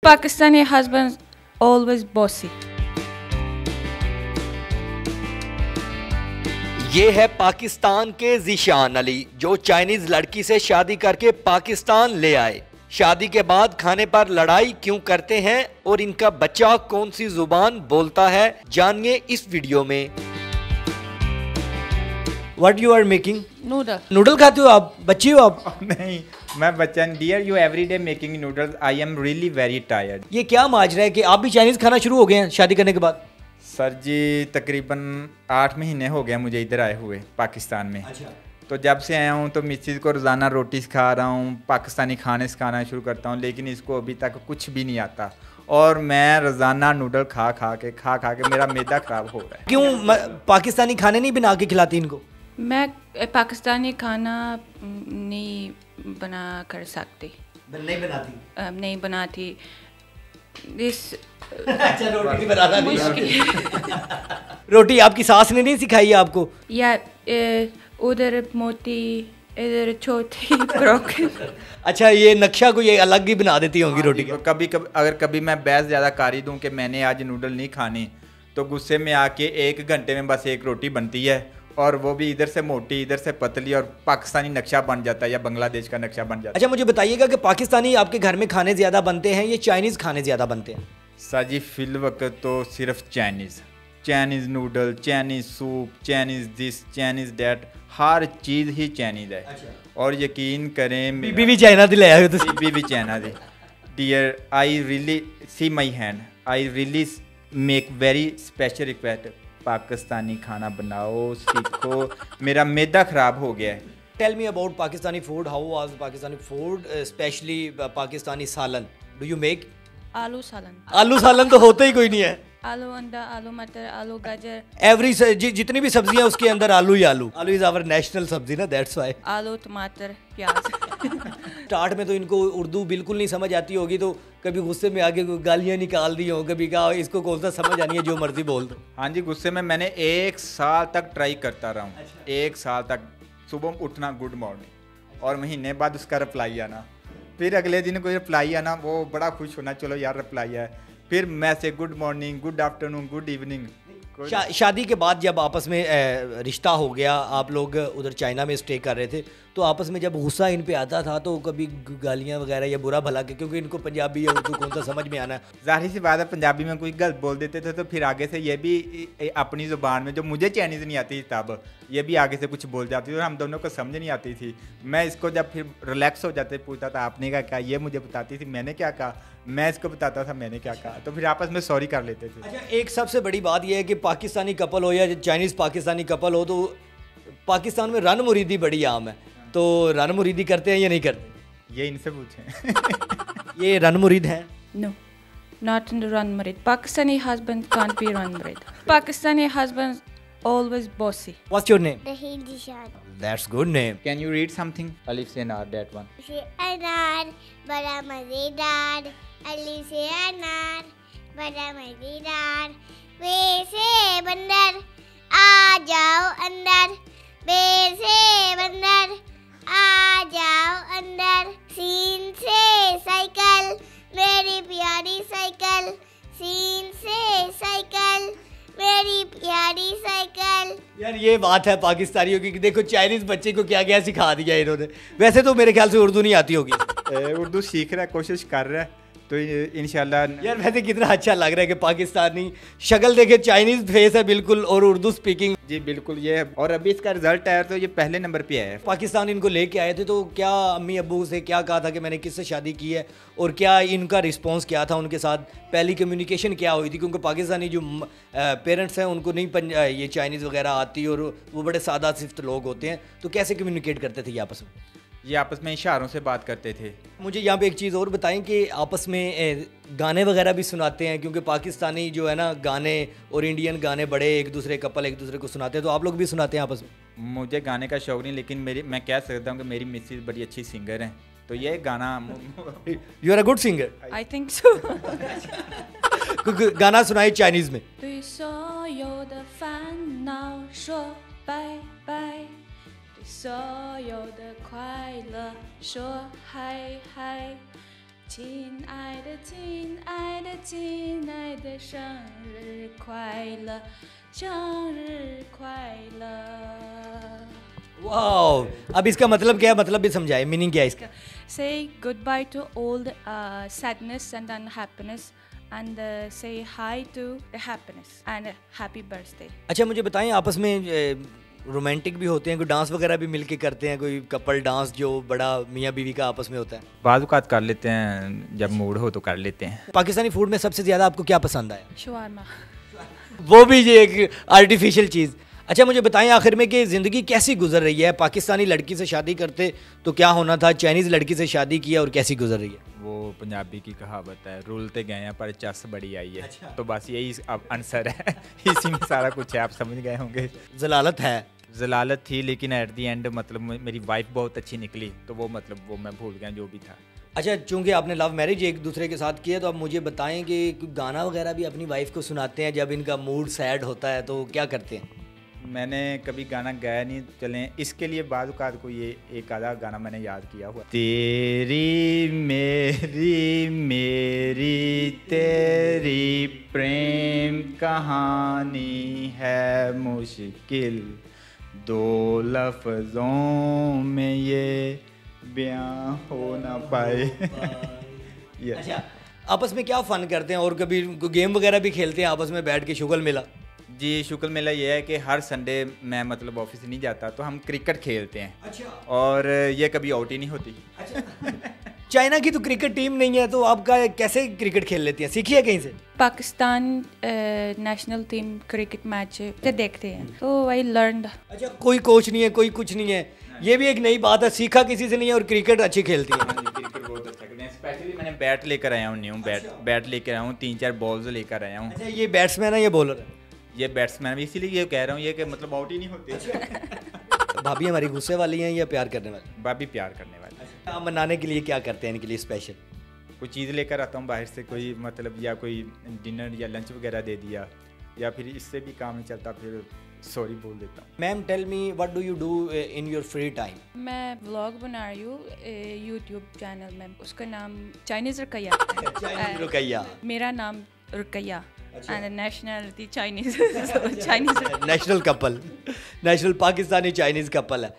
Pakistani husbands always bossy. ये है पाकिस्तान के ज़ीशान अली जो चाइनीज लड़की से शादी करके पाकिस्तान ले आए। शादी के बाद खाने पर लड़ाई क्यों करते हैं और इनका बच्चा कौन सी जुबान बोलता है, जानिए इस वीडियो में। What you are making? Noodle. Noodle खाते हो आप? बच्ची हो आप? नहीं, मैं बच्चा dear you everyday making noodles I am really very tired. ये क्या माजरा है कि आप भी चाइनीज खाना शुरू हो गए हैं शादी करने के बाद? सर जी तकरीबन 8 महीने हो गए मुझे इधर आए हुए पाकिस्तान में। अच्छा। तो जब से आया हूँ तो मिसेज को रोज़ाना रोटी सिखा रहा हूँ, पाकिस्तानी खाने सिखाना शुरू करता हूँ, लेकिन इसको अभी तक कुछ भी नहीं आता और मैं रोज़ाना नूडल खा खा के मेरा मैदा ख़राब हो रहा है। क्यों पाकिस्तानी खाने नहीं बना के खिलाती इनको? मैं पाकिस्तानी खाना नहीं बना कर सकती। नहीं बनाती? नहीं बनाती। अच्छा, रोटी बनाना नहीं मुश्किल। रोटी आपकी सास ने नहीं सिखाई आपको? या उधर मोटी इधर छोटी ब्रोकन। अच्छा, ये नक्शा को ये अलग ही बना देती होंगी रोटी का। कभी अगर कभी मैं बहस ज़्यादा कारी दूँ कि मैंने आज नूडल नहीं खाने, तो गुस्से में आके 1 घंटे में बस एक रोटी बनती है और वो भी इधर से मोटी इधर से पतली और पाकिस्तानी नक्शा बन जाता है या बांग्लादेश का नक्शा बन जाता है। अच्छा, मुझे बताइएगा कि पाकिस्तानी आपके घर में खाने ज़्यादा बनते हैं या चाइनीज़ खाने ज़्यादा बनते हैं? साजी फिल वक्त तो सिर्फ Chinese noodle, Chinese soup, Chinese this, Chinese that, her cheese he Chinese है। अच्छा। और यकीन करें बीबी भी चाइना दी ले आए हो? बीबी चाइना दी। Dear I really see my hand, I really make very special request, Pakistani खाना बनाओ सीखो, मेरा मैदा ख़राब हो गया है। Tell me about Pakistani food, how was Pakistani food, specially Pakistani salan do you make? आलू सालन। आलू सालन तो होता ही कोई नहीं है। आलू अंडा, आलू मटर, आलू गाजर। एवरी जितनी भी सब्जियां उसके अंदर आलू ही आलू। आलू इज आवर नेशनल सब्जी ना, दैट्स व्हाई। आलू टमाटर प्याज। स्टार्ट में तो इनको उर्दू बिल्कुल नहीं समझ आती होगी, तो कभी गुस्से में आगे गालियां निकाल दी हो, कभी कहा इसको कौन सा समझ आनी है, जो मर्जी बोल दो। हाँ जी, गुस्से में मैंने 1 साल तक ट्राई करता रहा हूँ। अच्छा। 1 साल तक सुबह उठना गुड मॉर्निंग और महीने बाद उसका रिप्लाई आना, फिर अगले दिन कोई रिप्लाई आना, वो बड़ा खुश होना, चलो यार रिप्लाई आया, फिर message good morning, good afternoon, good evening. शादी के बाद जब आपस में रिश्ता हो गया, आप लोग उधर चाइना में स्टे कर रहे थे, तो आपस में जब गुस्सा इन पे आता था तो कभी गालियां वगैरह या बुरा भला के, क्योंकि इनको पंजाबी या उर्दू कौन सा समझ में आना है। जाहिर सी बात है पंजाबी में कोई गलत बोल देते थे तो फिर आगे से ये भी अपनी ज़ुबान में, जो मुझे चाइनीज़ नहीं आती तब ये भी आगे से कुछ बोल जाती थी और हम दोनों को समझ नहीं आती थी। मैं इसको जब फिर रिलैक्स हो जाते पूछता था आपने क्या कहा, ये मुझे बताती थी मैंने क्या कहा, मैं इसको बताता था मैंने क्या कहा, तो फिर आपस में सॉरी कर लेते थे। अच्छा, एक सबसे बड़ी बात यह है कि पाकिस्तानी कपल हो या चाइनीज़ पाकिस्तानी कपल हो, तो पाकिस्तान में रन मुरीदी बड़ी आम है, तो रन मुरीदी करते हैं या नहीं करते? ये इनसे पूछें। ये रन मुरीद हैं? No, not in the run married. Pakistani husband can't be run married. Pakistani husbands always bossy. What's your name? Rahim Dishan. That's good name. Can you read something? Alif se nar, that one. से अनार बड़ा मजेदार, अली से अनार बड़ा मजेदार, बे से बंदर आ जाओ अंदर, बे से बंदर आ जाओ अंदर, सीन से साइकिल मेरी प्यारी साइकिल, सीन से साइकिल मेरी प्यारी साइकिल। यार ये बात है पाकिस्तानियों की कि देखो चाइनीज बच्चे को क्या क्या सिखा दिया इन्होंने। वैसे तो मेरे ख्याल से उर्दू नहीं आती होगी। उर्दू सीख रहा है, कोशिश कर रहा है, तो इंशाल्लाह। यार वैसे कितना अच्छा लग रहा है कि पाकिस्तानी शक्ल देखे चाइनीज फेस है बिल्कुल और उर्दू स्पीकिंग। जी बिल्कुल, ये और अभी इसका रिजल्ट आया तो ये पहले नंबर पे आया है। पाकिस्तान इनको लेके आए थे तो क्या अम्मी अब्बू से क्या कहा था कि मैंने किससे शादी की है, और क्या इनका रिस्पांस क्या था, उनके साथ पहली कम्युनिकेशन क्या हुई थी? क्योंकि पाकिस्तानी जो पेरेंट्स हैं उनको नहीं ये चाइनीज़ वगैरह आती और वो बड़े सादा सिफ्त लोग होते हैं, तो कैसे कम्युनिकेट करते थे ये आपस में? ये आपस में इशारों से बात करते थे। मुझे यहाँ पे एक चीज़ और बताएं कि आपस में गाने वगैरह भी सुनाते हैं, क्योंकि पाकिस्तानी जो है ना गाने और इंडियन गाने बड़े एक दूसरे कपल एक दूसरे को सुनाते हैं, तो आप लोग भी सुनाते हैं आपस में? मुझे गाने का शौक नहीं, लेकिन मैं कह सकता हूँ कि मेरी मिसेज बड़ी अच्छी सिंगर हैं, तो ये गाना। You are a good singer. I think so. गाना सुनाए चाइनीज़ में। 对所有的烦恼说拜拜，对所有的快乐说嗨嗨，亲爱的，亲爱的，亲爱的，生日快乐，生日快乐。वाओ, अब इसका मतलब क्या है, मतलब भी समझाए, मीनिंग क्या है इसका? Say goodbye to all the sadness and unhappiness, and say hi to the happiness and happy birthday. अच्छा मुझे बताएं, आपस में रोमांटिक भी होते हैं, कोई डांस वगैरह भी मिलके करते हैं, कोई कपल डांस जो बड़ा मियाँ बीवी का आपस में होता है? बाज़-औक़ात कर लेते हैं, जब मूड हो तो कर लेते हैं। पाकिस्तानी फूड में सबसे ज़्यादा आपको क्या पसंद आया? Shawarma. वो भी ये एक आर्टिफिशियल चीज़। अच्छा मुझे बताएं आखिर में कि ज़िंदगी कैसी गुजर रही है? पाकिस्तानी लड़की से शादी करते तो क्या होना था, चाइनीज़ लड़की से शादी किया और कैसी गुजर रही है? वो पंजाबी की कहावत है, रुलते गए हैं पर चस बड़ी आई है। अच्छा। तो बस यही अब आंसर है। इसी में सारा कुछ है, आप समझ गए होंगे। जलालत है। जलालत थी, लेकिन एट दी एंड मतलब मेरी वाइफ बहुत अच्छी निकली, तो वो मतलब वो मैं भूल गया जो भी था। अच्छा चूंकि आपने लव मैरिज एक दूसरे के साथ किया, तो आप मुझे बताएं कि गाना वगैरह भी अपनी वाइफ को सुनाते हैं जब इनका मूड सैड होता है, तो क्या करते हैं? मैंने कभी गाना गाया नहीं, चलें इसके लिए बाज़-औक़ात को ये एक आधा गाना मैंने याद किया हुआ। तेरी मेरी मेरी तेरी प्रेम कहानी है मुश्किल, दो लफ्ज़ों में ये बयां हो ना पाए। अच्छा आपस में क्या फ़न करते हैं, और कभी गेम वगैरह भी खेलते हैं आपस में बैठ के? शुगल मेला? जी शुक्र मेला ये है कि हर संडे मैं मतलब ऑफिस नहीं जाता, तो हम क्रिकेट खेलते हैं। अच्छा। और ये कभी आउट ही नहीं होती। अच्छा चाइना की तो क्रिकेट टीम नहीं है, तो आपका कैसे क्रिकेट खेल लेती है, सीखी है कहीं से? Pakistan national team cricket match देखते हैं, तो आई लर्न। अच्छा कोई कोच नहीं है, कोई कुछ नहीं है, ये भी एक नई बात है, सीखा किसी से नहीं है और क्रिकेट अच्छी खेलती है। क्रिकेट बहुत अच्छा खेलते हैं। स्पेशली मैंने बैट लेकर आया हूँ, न्यू बैट लेकर आया हूँ, 3-4 बॉल्स लेकर आया हूँ। अच्छा ये बैट्समैन है, ये बॉलर है? ये बैट्समैन, इसीलिए ये कह रहा हूँ ये कि मतलब आउट ही नहीं होती। भाभी हमारी गुस्से वाली हैं या प्यार करने वाली? भाभी प्यार करने वाली। आप मनाने के लिए क्या करते हैं इनके लिए स्पेशल? कोई चीज़ लेकर आता हूँ बाहर से, कोई मतलब या कोई डिनर या लंच वगैरह दे दिया, या फिर इससे भी काम नहीं चलता फिर सॉरी बोल देता हूँ। Ma'am tell me what do you do in your free time? मैं व्लॉग बना रही हूँ यूट्यूब चैनल में, उसका नाम चाइनीज़ रुकैया। रुकैया। मेरा नाम Ruqaiya and nationality Chinese. Chinese national couple, national Pakistani Chinese couple है।